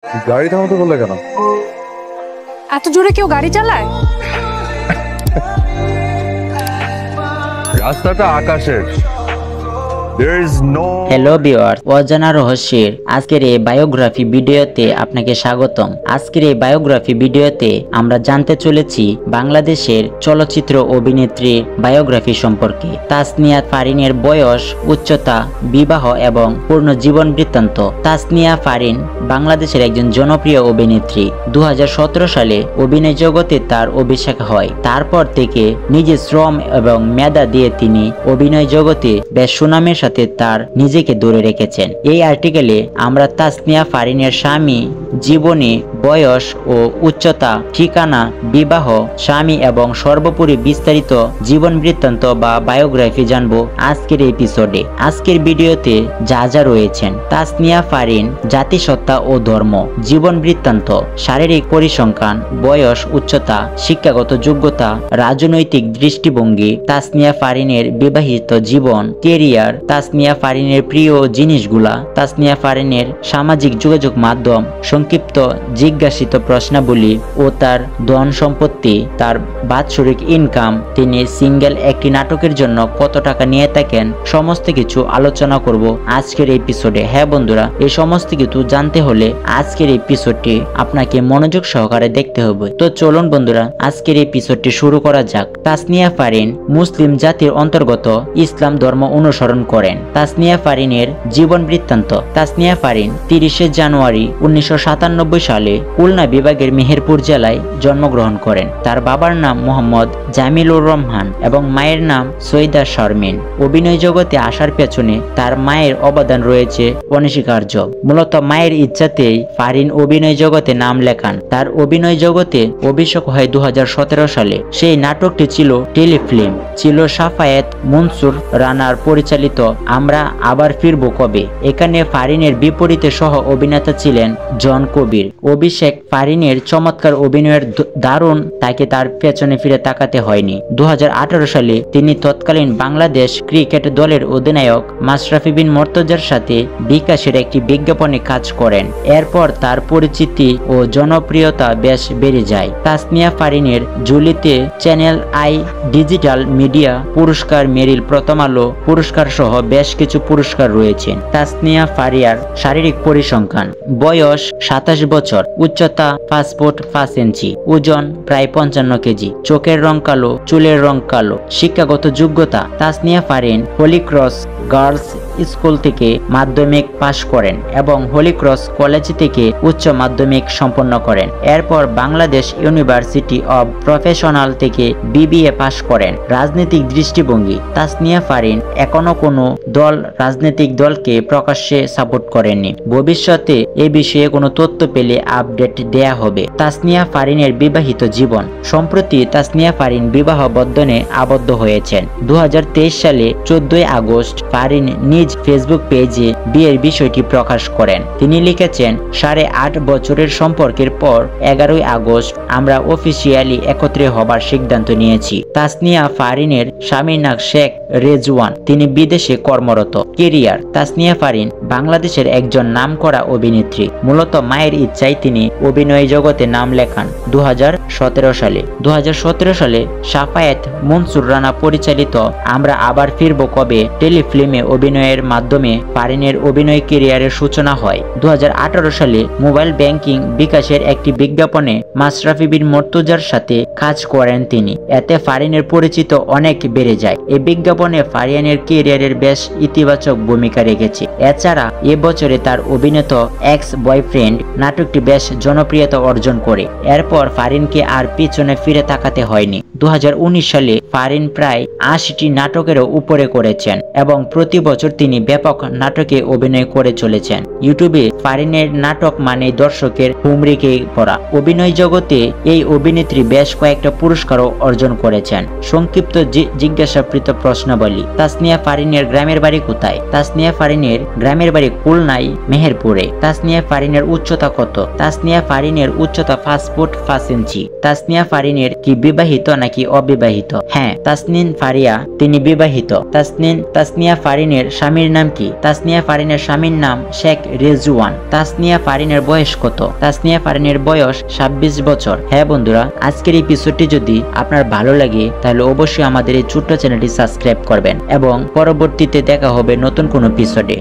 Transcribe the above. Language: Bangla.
গাড়ি থামাতে বললে কেন? এত জোরে কেউ গাড়ি চালায়? রাস্তাটা আকাশের। There is no hello viewers, অজানা রহস্যের আজকের এই বায়োগ্রাফি ভিডিওতে আপনাকে স্বাগতম। আজকের এই বায়োগ্রাফি ভিডিওতে আমরা জানতে চলেছি বাংলাদেশের চলচ্চিত্র অভিনেত্রী বায়োগ্রাফি সম্পর্কে। তাসনিয়া ফারিনের বয়স, উচ্চতা, বিবাহ এবং পূর্ণ জীবন বৃত্তান্ত। তাসনিয়া ফারিন বাংলাদেশের একজন জনপ্রিয় অভিনেত্রী। 2017 সালে অভিনয় জগতে তার অভিষেক হয়। তারপর থেকে নিজের শ্রম এবং মেধা দিয়ে তিনি অভিনয় জগতে বেশ সুনামের সাথে তার নিজেকে ধরে রেখেছেন। এই আর্টিকেলে আমরা তাসনিয়া ফারিনের স্বামী, জীবনী, বয়স ও উচ্চতা, ঠিকানা, বিবাহ, স্বামী এবং সর্বোপরি বিস্তারিত জীবন বৃত্তান্ত বা বায়োগ্রাফি জানবো আজকের এপিসোডে। আজকের ভিডিওতে যা যা রয়েছেন: তাসনিয়া ফারিন, জাতিসত্তা ও ধর্ম, জীবন বৃত্তান্ত, শারীরিক পরিসংখ্যান, বয়স, উচ্চতা, শিক্ষাগত যোগ্যতা, রাজনৈতিক দৃষ্টিভঙ্গি, তাসনিয়া ফারিনের বিবাহিত জীবন, কেরিয়ার, তাসনিয়া ফারিনের প্রিয় জিনিসগুলা, তাসনিয়া ফারিনের সামাজিক যোগাযোগ মাধ্যম, সংক্ষিপ্ত জিজ্ঞাসিত প্রশ্নাবলী ও তার ধন সম্পত্তি, তার বাৎসরিক ইনকাম, তিনি সিঙ্গেল একটি নাটকের জন্য কত টাকা নিয়ে থাকেন, সমস্ত কিছু আলোচনা করব আজকের এপিসোডে। হ্যাঁ বন্ধুরা, এই সমস্ত কিছু জানতে হলে আজকের এপিসোডটি আপনাকে মনোযোগ সহকারে দেখতে হবে। তো চলুন বন্ধুরা, আজকের এপিসোডটি শুরু করা যাক। তাসনিয়া ফারিন মুসলিম জাতির অন্তর্গত ইসলাম ধর্ম অনুসরণ করেন। তাসনিয়া ফারিনের জীবন বৃত্তান্ত: তাসনিয়া ফারিন 30 জানুয়ারি 1997 সালে খুলনা বিভাগের মেহেরপুর জেলায় জন্মগ্রহণ করেন। তার বাবার নাম মোহাম্মদ জামিলুর রহমান এবং মায়ের নাম সৈয়দা শারমিন। অভিনয় জগতে আসার পেছনে তার মায়ের অবদান রয়েছে অনস্বীকার্য। মূলত মায়ের ইচ্ছাতেই ফারিন অভিনয় জগতে নাম লেখান। তার অভিনয় জগতে অভিষেক হয় 2017 সালে। সেই নাটকটি ছিল টেলিফিল্ম, ছিল সাফায়েত মনসুর রানার পরিচালিত আমরা আবার ফিরবো কবে। এখানে ফারিনের বিপরীতে সহ অভিনেতা ছিলেন জন কবির। অভিষেক ফারিনের চমৎকার অভিনয়ের দারুণ, তাকে তার পেছনে ফিরে তাকাতে হয়নি। 2018 সালে তিনি তৎকালীন বাংলাদেশ ক্রিকেট দলের অধিনায়ক মাশরাফি বিন মুর্তজার সাথে বিকাশের একটি বিজ্ঞাপনে কাজ করেন। এরপর তার পরিচিতি ও জনপ্রিয়তা বেশ বেড়ে যায়। তাসনিয়া ফারিনের ঝুলিতে চ্যানেল আই, ডিজিটাল মিডিয়া পুরস্কার, মেরিল প্রথম আলো পুরস্কার সহ বেশ কিছু পুরস্কার রয়েছে। তাসনিয়া ফারিয়ার শারীরিক পরিসংখ্যান: বয়স 27 বছর, উচ্চতা 5 ফুট 5 ইঞ্চি, ওজন প্রায় 55 কেজি, চোখের রং কালো, চুলের রং কালো। শিক্ষাগত যোগ্যতা: Tasnia Farin Holy Cross girls school থেকে মাধ্যমিক পাশ করেন এবং হলিক্রস কলেজ থেকে উচ্চ মাধ্যমিক সম্পন্ন করেন। এরপর বাংলাদেশ ইউনিভার্সিটি অব প্রফেশনাল থেকে বিবিএ পাশ করেন। রাজনৈতিক দৃষ্টিভঙ্গি: তাসনিয়া ফারিন এখনো কোনো রাজনৈতিক দলকে প্রকাশ্যে সাপোর্ট করেননি। ভবিষ্যতে এ বিষয়ে কোনো তথ্য পেলে আপডেট দেয়া হবে। তাসনিয়া ফারিনের বিবাহিত জীবন: সম্প্রতি তাসনিয়া ফারিন বিবাহ বন্ধনে আবদ্ধ হয়েছেন। 2023 সালে 14 আগস্ট ফারিন নিজ ফেসবুক পেজে বিয়ের বিষয়টি প্রকাশ করেন। তিনি লিখেছেন, 8.5 বছরের সম্পর্কের পর 11 আগস্ট আমরা অফিসিয়ালি একত্রে হবার সিদ্ধান্ত নিয়েছি। তাসনিয়া ফারিনের স্বামীর নাম শেখ রেজওয়ান, তিনি বিদেশে কর্মরত। কেরিয়ার: তাসনিয়া ফারিন বাংলাদেশের একজন নামকরা অভিনেত্রী। মূলত মায়ের ইচ্ছায় তিনি অভিনয় জগতে নাম লেখান 2017 সালে। 2017 সালে সাফায়েত মনসুর রানা পরিচালিত আমরা আবার ফিরবো কবে টেলিফিল্মে অভিনয়ের মাধ্যমে ফারিনের অভিনয় ক্যারিয়ারের সূচনা হয়। 2018 সালে মোবাইল ব্যাংকিং বিকাশের একটি বিজ্ঞাপনে মাশরাফি বিন মুর্তজার সাথে কাজ করেন তিনি। এতে ফারিনের পরিচিত অনেক বেড়ে যায়। এই বিজ্ঞাপনে ফারিনের ক্যারিয়ারের বেশ ইতিবাচক ভূমিকা রেখেছে। এছাড়া এবছরে তার অভিনীত এক্স বয়ফ্রেন্ড নাটকটি বেশ জনপ্রিয়তা অর্জন করে। এরপর ফারিনকে আর পিছনে ফিরে তাকাতে হয়নি। 2019 সালে ফারিন প্রায় 80টি নাটকেরও উপরে করেছেন এবং প্রতি বছর তিনি ব্যাপক নাটকে অভিনয় করে চলেছেন। ইউটিউবে ফারিনের নাটক মানে দর্শকের হুমড়িকে পড়া। অভিনয় জগতে এই অভিনেত্রী বেশ কয়েকটা পুরস্কারও অর্জন করেছেন। সংক্ষিপ্ত জিজ্ঞাসাকৃত প্রশ্নাবলী: তাসনিয়া ফারিনের গ্রামের বাড়ি কোথায়? তাসনিয়া ফারিনের গ্রামের বাড়ি খুলনায় মেহেরপুরে। তাসনিয়া ফারিনের উচ্চতা কত? তাসনিয়া ফারিনের উচ্চতা 5 ফুট 5 ইঞ্চি। তাসনিয়া ফারিনের কি বিবাহিত নাকি অবিবাহিত? হ্যাঁ, তাসনিন ফারিয়া তিনি বিবাহিত। তাসনিয়া ফারিনের স্বামী স্বামীর নাম কি? তাসনিয়া ফারিনের স্বামীর নাম শেখ রেজওয়ান। তাসনিয়া ফারিনের বয়স কত? তাসনিয়া ফারিনের বয়স 26 বছর। হ্যাঁ বন্ধুরা, আজকের এপিসোডটি যদি আপনার ভালো লাগে তাহলে অবশ্যই আমাদের এই ছোট্ট চ্যানেলটি সাবস্ক্রাইব করবেন এবং পরবর্তীতে দেখা হবে নতুন কোনো এপিসোডে।